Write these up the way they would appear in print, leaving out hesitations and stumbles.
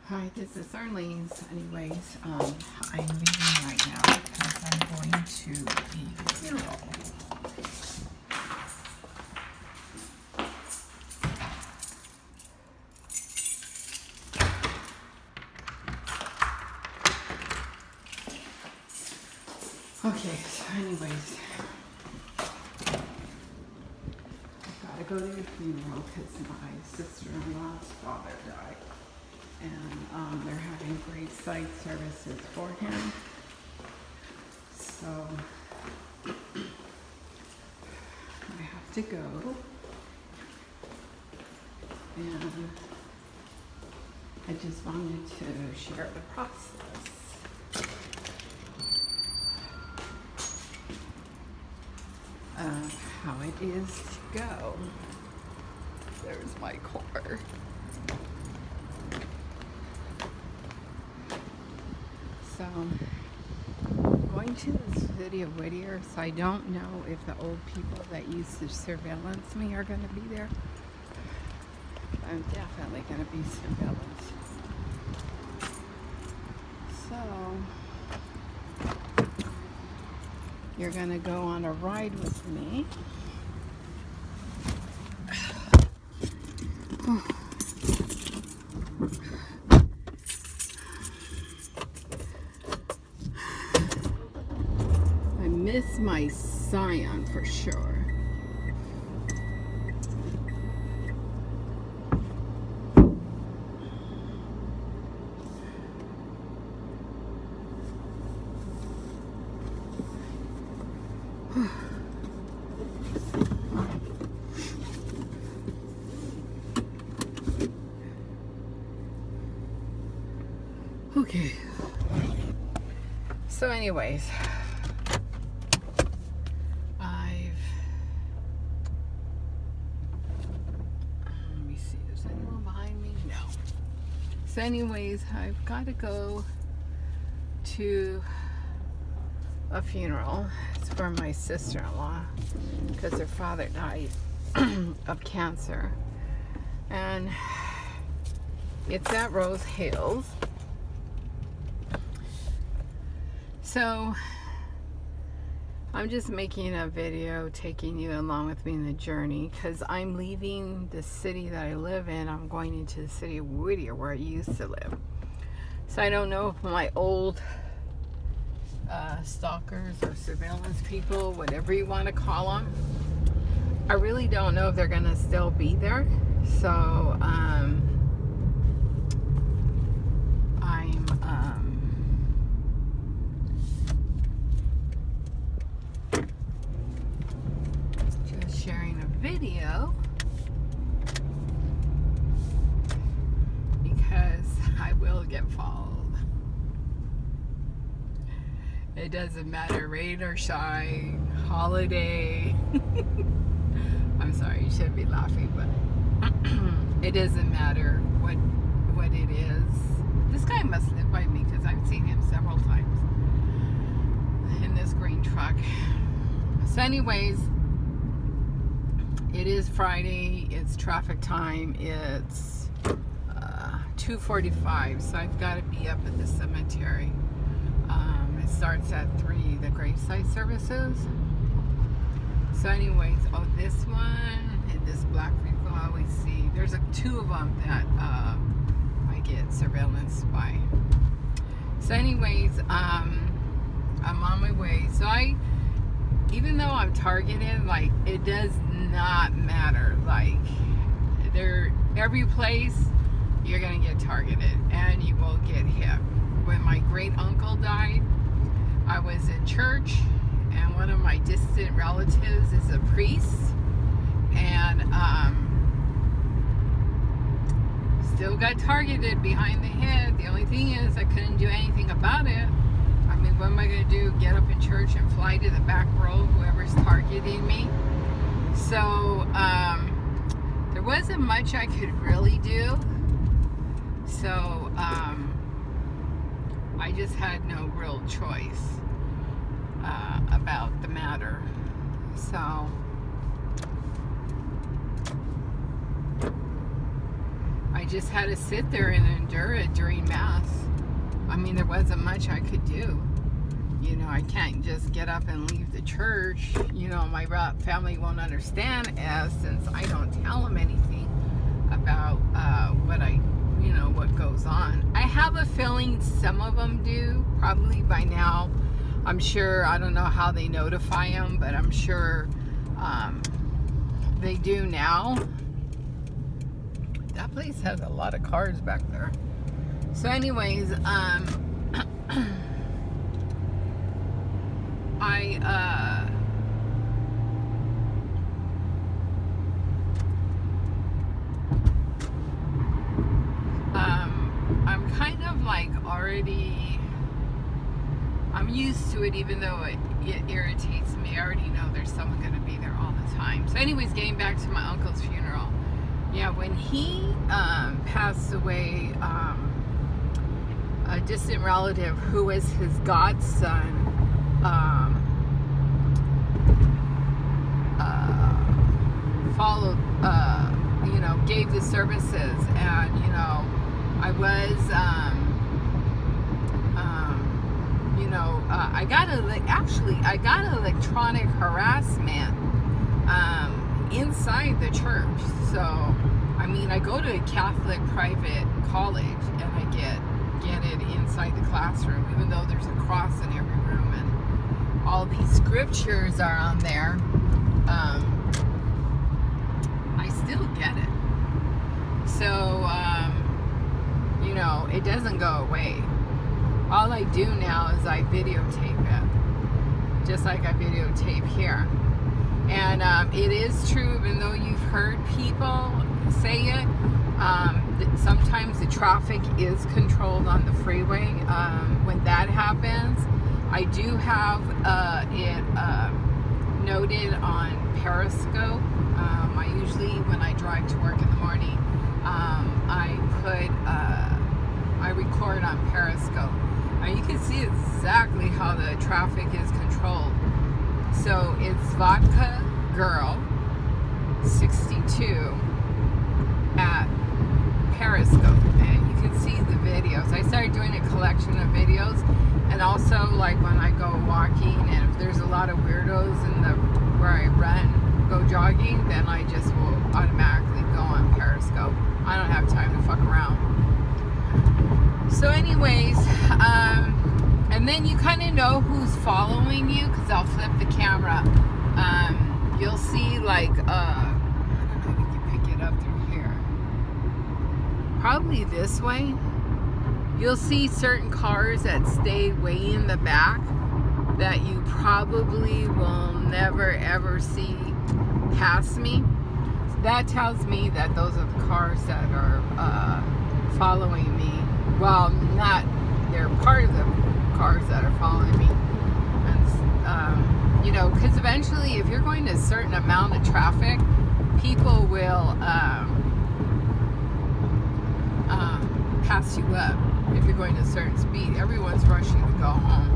Hi, this is Arlene's. Anyways, I'm leaving right now because I'm going to a funeral. Okay, so anyways, I've got to go to a funeral because my sister-in-law's father died. And they're having great site services for him. So I have to go. And I just wanted to share the process of how it is to go. There's my car. So, going to the city of Whittier, so I don't know if the old people that used to surveillance me are going to be there. I'm definitely going to be surveillance. So, you're going to go on a ride with me. Miss my scion for sure. Okay. So anyways, so anyways, I've got to go to a funeral. It's for my sister-in-law because her father died of cancer. And it's at Rose Hills. So I'm just making a video taking you along with me in the journey because I'm leaving the city that I live in. I'm going into the city of Whittier where I used to live. So I don't know if my old stalkers or surveillance people, whatever you want to call them, I really don't know if they're going to still be there. So I'm sharing a video because I will get followed. It doesn't matter, rain or shine, holiday. I'm sorry, you shouldn't be laughing, but it doesn't matter what it is. This guy must live by me because I've seen him several times in this green truck. So anyways, it is Friday, it's traffic time, it's 2:45, so I've got to be up at the cemetery. It starts at 3, the gravesite services. So anyways, oh, this one and this black vehicle I always see. There's 2 of them that I get surveillance by. So anyways, I'm on my way. So even though I'm targeted, like, it does not matter. Like, every place you're gonna get targeted and you will get hit. When my great uncle died, I was in church and one of my distant relatives is a priest, and still got targeted behind the head. The only thing is I couldn't do anything about it. I mean, what am I going to do? Get up in church and fly to the back row, whoever's targeting me? So, there wasn't much I could really do. So, I just had no real choice about the matter. So, I just had to sit there and endure it during Mass. I mean, there wasn't much I could do. You know, I can't just get up and leave the church. You know, my family won't understand since I don't tell them anything about what goes on. I have a feeling some of them do, probably by now. I'm sure, I don't know how they notify them, but I'm sure they do now. That place has a lot of cars back there. So anyways, I'm kind of like already, I'm used to it, even though it irritates me. I already know there's someone going to be there all the time. So anyways, getting back to my uncle's funeral. Yeah, when he passed away, a distant relative who was his godson followed, gave the services, and I was I got electronic harassment inside the church. So I mean, I go to a Catholic private college and I get it inside the classroom, even though there's a cross in every room and all these scriptures are on there. I still get it. So it doesn't go away. All I do now is I videotape it, just like I videotape here. And it is true, even though you've heard people say it, sometimes the traffic is controlled on the freeway. When that happens, I do have it noted on Periscope. I usually, when I drive to work in the morning, I record on Periscope. And you can see exactly how the traffic is controlled. So it's Vodka Girl 62 at Periscope, and you can see the videos. I started doing a collection of videos, and also like when I go walking, and if there's a lot of weirdos in where I go jogging, then I just will automatically go on Periscope. I don't have time to fuck around. So anyways, and then you kind of know who's following you, because I'll flip the camera. You'll see like, I don't know if you can pick it up through here. Probably this way. You'll see certain cars that stay way in the back that you probably will never ever see past me. So that tells me that those are the cars that are following me. Well, they're part of the cars that are following me. And, because eventually if you're going to a certain amount of traffic, people will pass you up if you're going to a certain speed. Everyone's rushing to go home.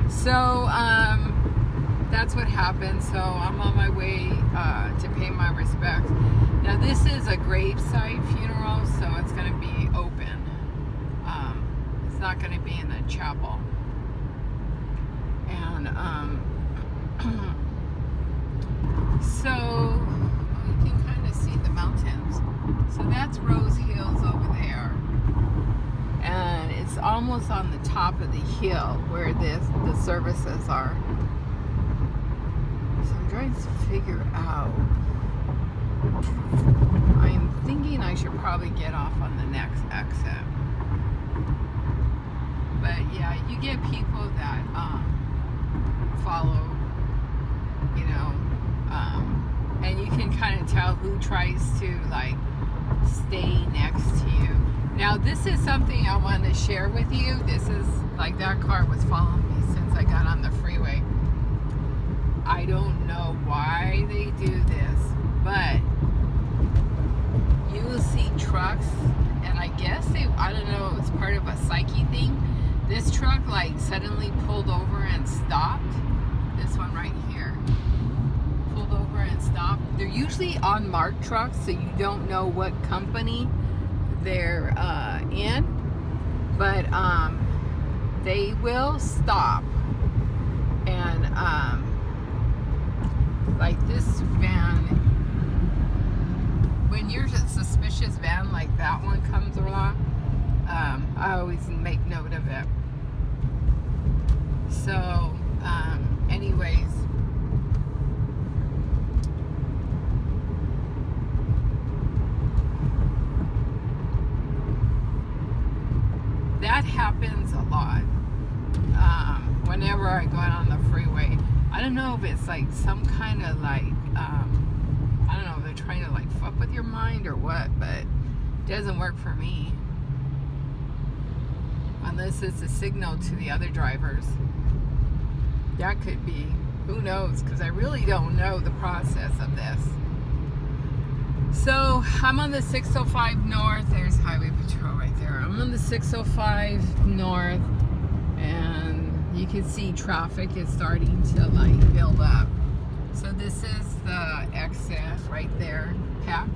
So that's what happened. So I'm on my way to pay my respects. Now this is a graveside funeral, so it's going to be open. It's not going to be in a chapel. And so you can kind of see the mountains. So that's Rose Hills over there, and it's almost on the top of the hill where the services are. So I'm trying to figure out. I'm thinking I should probably get off on the next exit. But yeah, you get people that follow, and you can kind of tell who tries to like stay next to you. Now this is something I want to share with you. This is like, that car was following me since I got on the freeway. I don't know why they do this, but you will see trucks, and I guess I don't know, it's part of a psyche thing. This truck like suddenly pulled over and stopped. This one right here pulled over and stopped. They're usually unmarked trucks, so you don't know what company they're in, but they will stop. And like this van, when you're a suspicious van like that one comes along, I always make note of it. So anyways, that happens a lot. Whenever I go out on the freeway, I don't know if it's like some kind of like, I don't know if they're trying to like fuck with your mind or what, but it doesn't work for me. Unless it's a signal to the other drivers. That could be. Who knows? Because I really don't know the process of this. So I'm on the 605 North. There's Highway Patrol right there. I'm on the 605 North, and you can see traffic is starting to like build up. So this is the exit right there, Pep.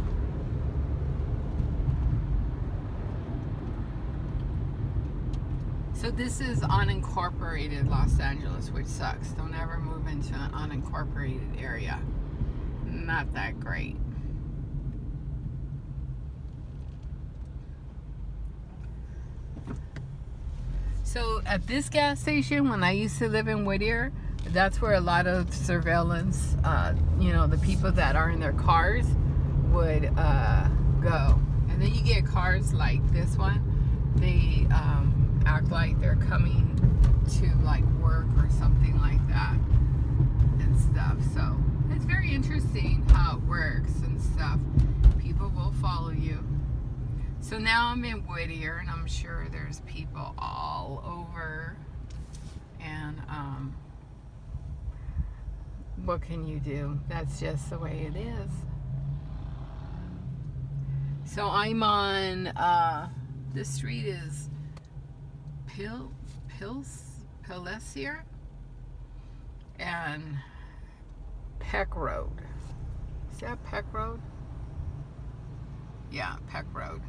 So this is unincorporated Los Angeles, which sucks. Don't ever move into an unincorporated area. Not that great. So at this gas station, when I used to live in Whittier, that's where a lot of surveillance, you know, the people that are in their cars would go. And then you get cars like this one. They act like they're coming to like work or something like that and stuff. So it's very interesting how it works and stuff. People will follow you. So now I'm in Whittier, and I'm sure there's people all over. And what can you do? That's just the way it is. So I'm on, this street is Pelletier and Peck Road. Is that Peck Road? Yeah, Peck Road.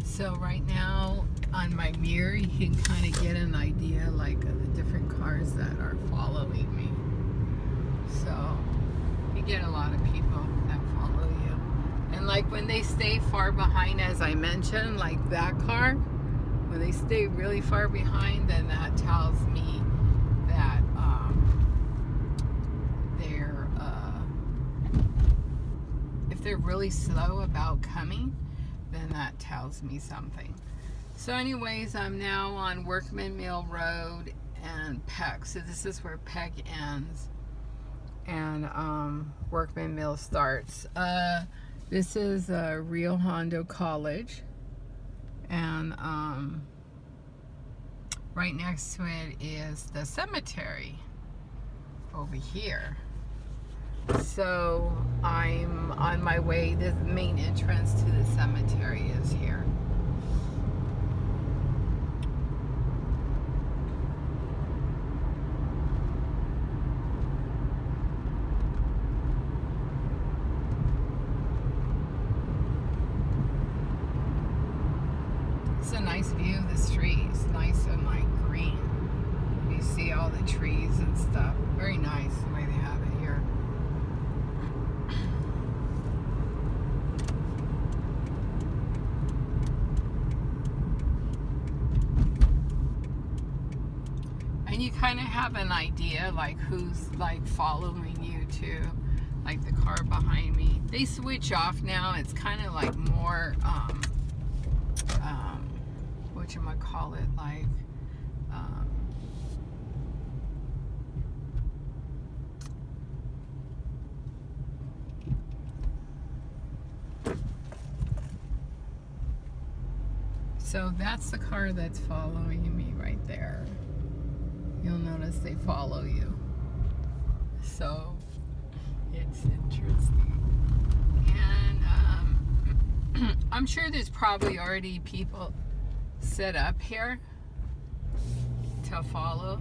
So right now on my mirror, you can kind of get an idea like of the different cars that are following me. So you get a lot of people that follow you. And like when they stay far behind, as I mentioned, like that car, when they stay really far behind, then that tells me that if they're really slow about coming, then that tells me something. So anyways, I'm now on Workman Mill Road and Peck. So this is where Peck ends and Workman Mill starts. This is Rio Hondo College, and right next to it is the cemetery over here. So I'm on my way. The main entrance to the cemetery is here. It's a nice view of the street. It's nice and like green. You see all the trees and stuff. Very nice the way they have it here. And you kind of have an idea like who's like following you too, like the car behind me. They switch off now. It's kind of like more whatchamacallit, like so that's the car that's following me right there. You'll notice they follow you. So it's interesting. And I'm sure there's probably already people set up here to follow.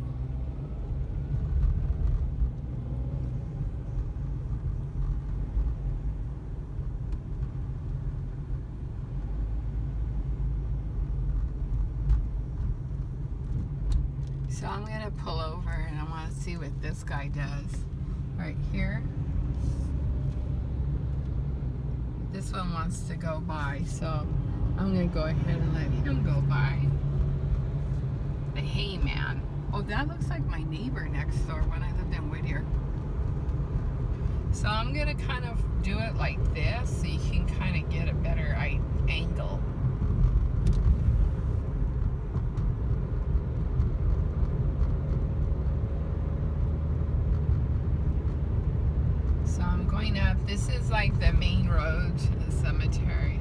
So I'm going to pull over and I want to see what this guy does. Right here. This one wants to go by, so I'm going to go ahead and let him go by. The hay man. Oh, that looks like my neighbor next door when I lived in Whittier. So I'm going to kind of do it like this so you can kind of get a better angle. So I'm going up. This is like the main road to the cemetery.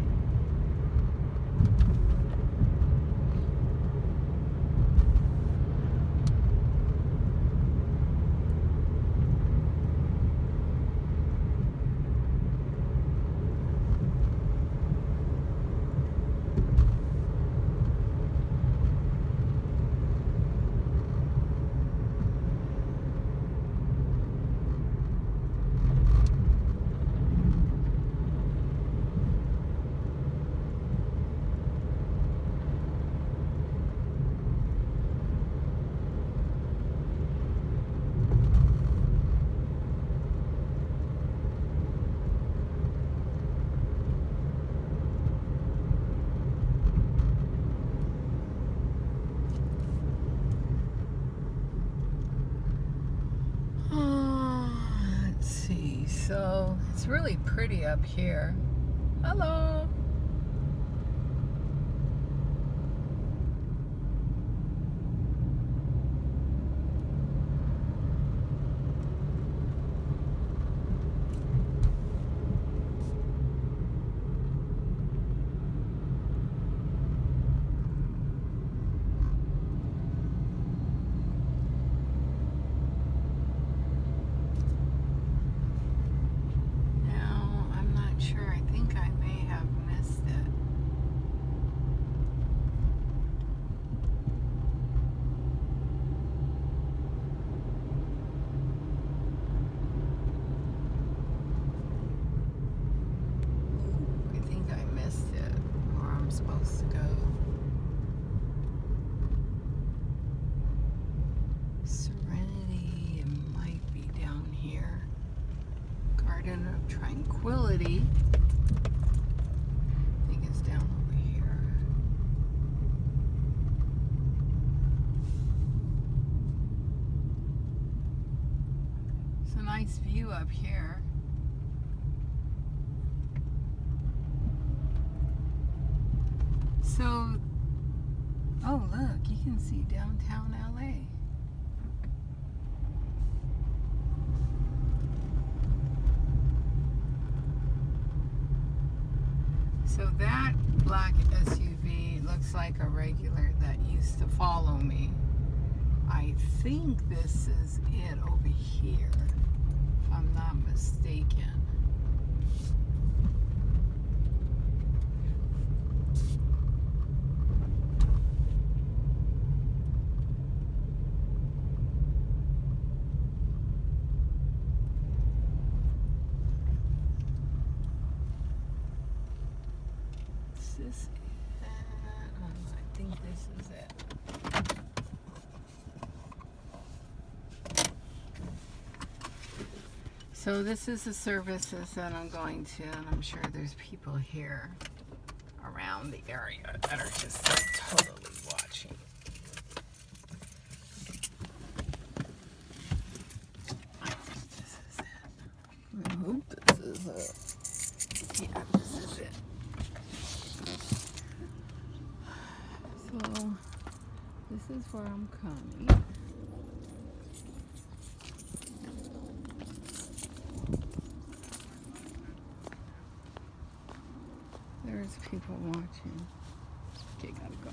So it's really pretty up here. Hello. Supposed to go. Serenity, it might be down here. Garden of Tranquility. I think it's down over here. It's a nice view up here. So, oh look, you can see downtown LA. So that black SUV looks like a regular that used to follow me. I think this is it over here, if I'm not mistaken. This is it. I think this is it. So this is the services that I'm going to, and I'm sure there's people here around the area that are just totally watching. I think this is it. I hope this is it. Yeah, this is it. So this is where I'm coming. There's people watching. Okay, gotta go.